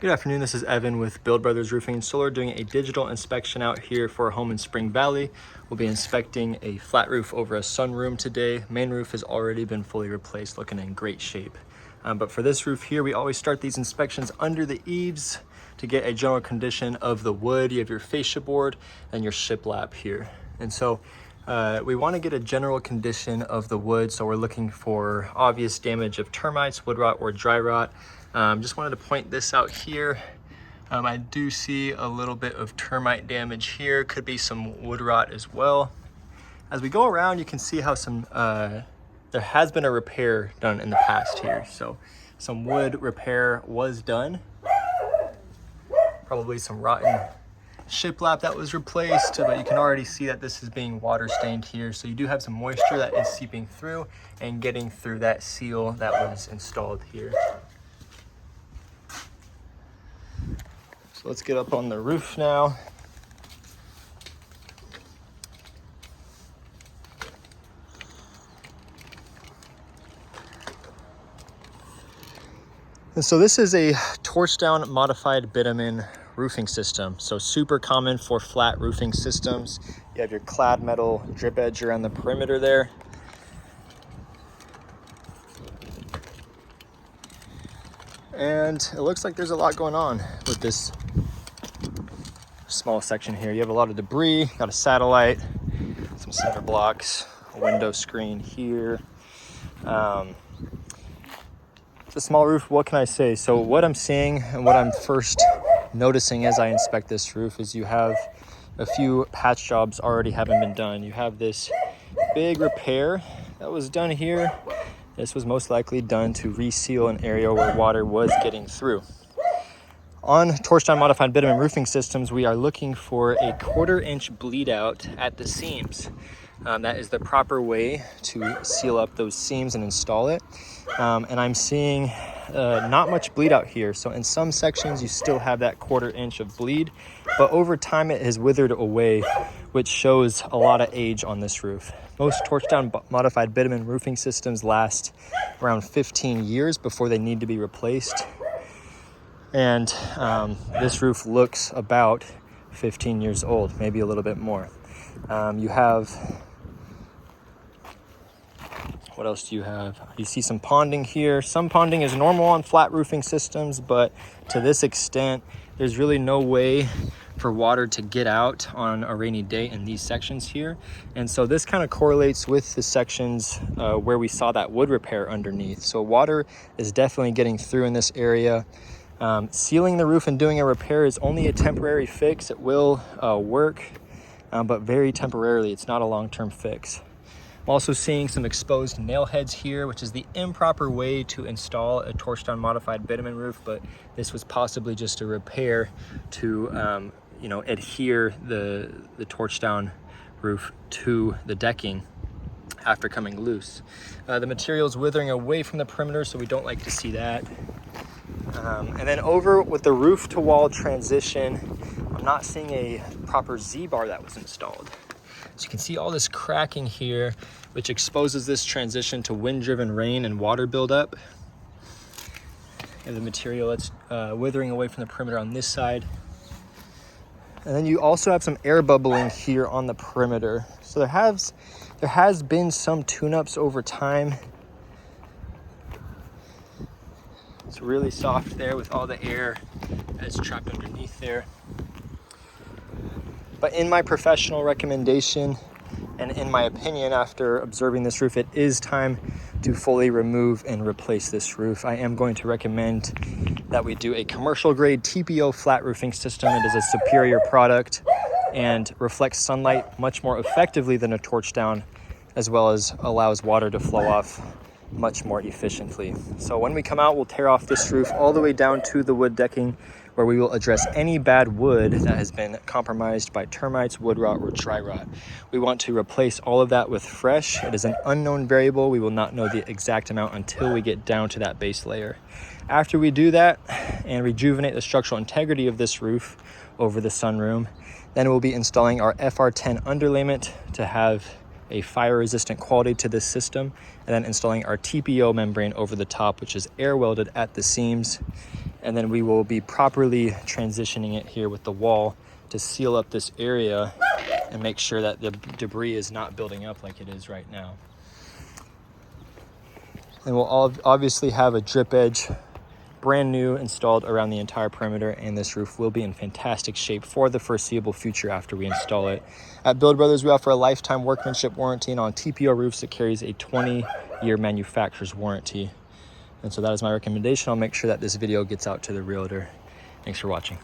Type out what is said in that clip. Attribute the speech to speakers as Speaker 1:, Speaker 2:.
Speaker 1: Good afternoon, this is Evan with Build Brothers Roofing and Solar doing a digital inspection out here for a home in Spring Valley. We'll be inspecting a flat roof over a sunroom today. Main roof has already been fully replaced, looking in great shape. But for this roof here, we always start these inspections under the eaves to get a general condition of the wood. You have your fascia board and your shiplap here. And so we want to get a general condition of the wood, so we're looking for obvious damage of termites, wood rot, or dry rot. Just wanted to point this out here. I do see a little bit of termite damage here, could be some wood rot as well. As we go around, you can see how there has been a repair done in the past here. So some wood repair was done. Probably some rotten shiplap that was replaced, but you can already see that this is being water stained here. So you do have some moisture that is seeping through and getting through that seal that was installed here. So let's get up on the roof now. And so this is a torch down modified bitumen roofing system. So super common for flat roofing systems. You have your clad metal drip edge around the perimeter there. And it looks like there's a lot going on with this small section here. You have a lot of debris, got a satellite, some cinder blocks, a window screen here. It's a small roof, what can I say? So what I'm seeing and what I'm first noticing as I inspect this roof is you have a few patch jobs already having been done. You have this big repair that was done here. This was most likely done to reseal an area where water was getting through. On torch down modified bitumen roofing systems, we are looking for a 1/4 inch bleed out at the seams. That is the proper way to seal up those seams and install it. And I'm seeing not much bleed out here. So in some sections, you still have that 1/4 inch of bleed, but over time it has withered away, which shows a lot of age on this roof. Most torch down modified bitumen roofing systems last around 15 years before they need to be replaced. And this roof looks about 15 years old, maybe a little bit more. You have, what else do you have? You see some ponding here. Some ponding is normal on flat roofing systems, but to this extent, there's really no way for water to get out on a rainy day in these sections here. And so this kind of correlates with the sections where we saw that wood repair underneath. So water is definitely getting through in this area. Sealing the roof and doing a repair is only a temporary fix. It will work, but very temporarily. It's not a long-term fix. I'm also seeing some exposed nail heads here, which is the improper way to install a torch down modified bitumen roof, but this was possibly just a repair to adhere the torch down roof to the decking after coming loose. The material is withering away from the perimeter, so we don't like to see that. And then over with the roof to wall transition, I'm not seeing a proper Z-bar that was installed. So you can see all this cracking here, which exposes this transition to wind-driven rain and water buildup. And the material that's withering away from the perimeter on this side. And then you also have some air bubbling here on the perimeter. So there has been some tune-ups over time. It's really soft there with all the air that's trapped underneath there. But in my professional recommendation, and in my opinion, after observing this roof, it is time to fully remove and replace this roof. I am going to recommend that we do a commercial grade TPO flat roofing system. It is a superior product and reflects sunlight much more effectively than a torch down, as well as allows water to flow off much more efficiently. So when we come out, we'll tear off this roof all the way down to the wood decking, where we will address any bad wood that has been compromised by termites, wood rot, or dry rot. We want to replace all of that with fresh. It is an unknown variable. We will not know the exact amount until we get down to that base layer. After we do that and rejuvenate the structural integrity of this roof over the sunroom, then we'll be installing our FR10 underlayment to have a fire resistant quality to this system, and then installing our TPO membrane over the top, which is air welded at the seams. And then we will be properly transitioning it here with the wall to seal up this area and make sure that the debris is not building up like it is right now. And we'll obviously have a drip edge brand new installed around the entire perimeter, and this roof will be in fantastic shape for the foreseeable future after we install it. At Build Brothers, we offer a lifetime workmanship warranty, and on TPO roofs, it carries a 20-year manufacturer's warranty. And so that is my recommendation. I'll make sure that this video gets out to the realtor. Thanks for watching.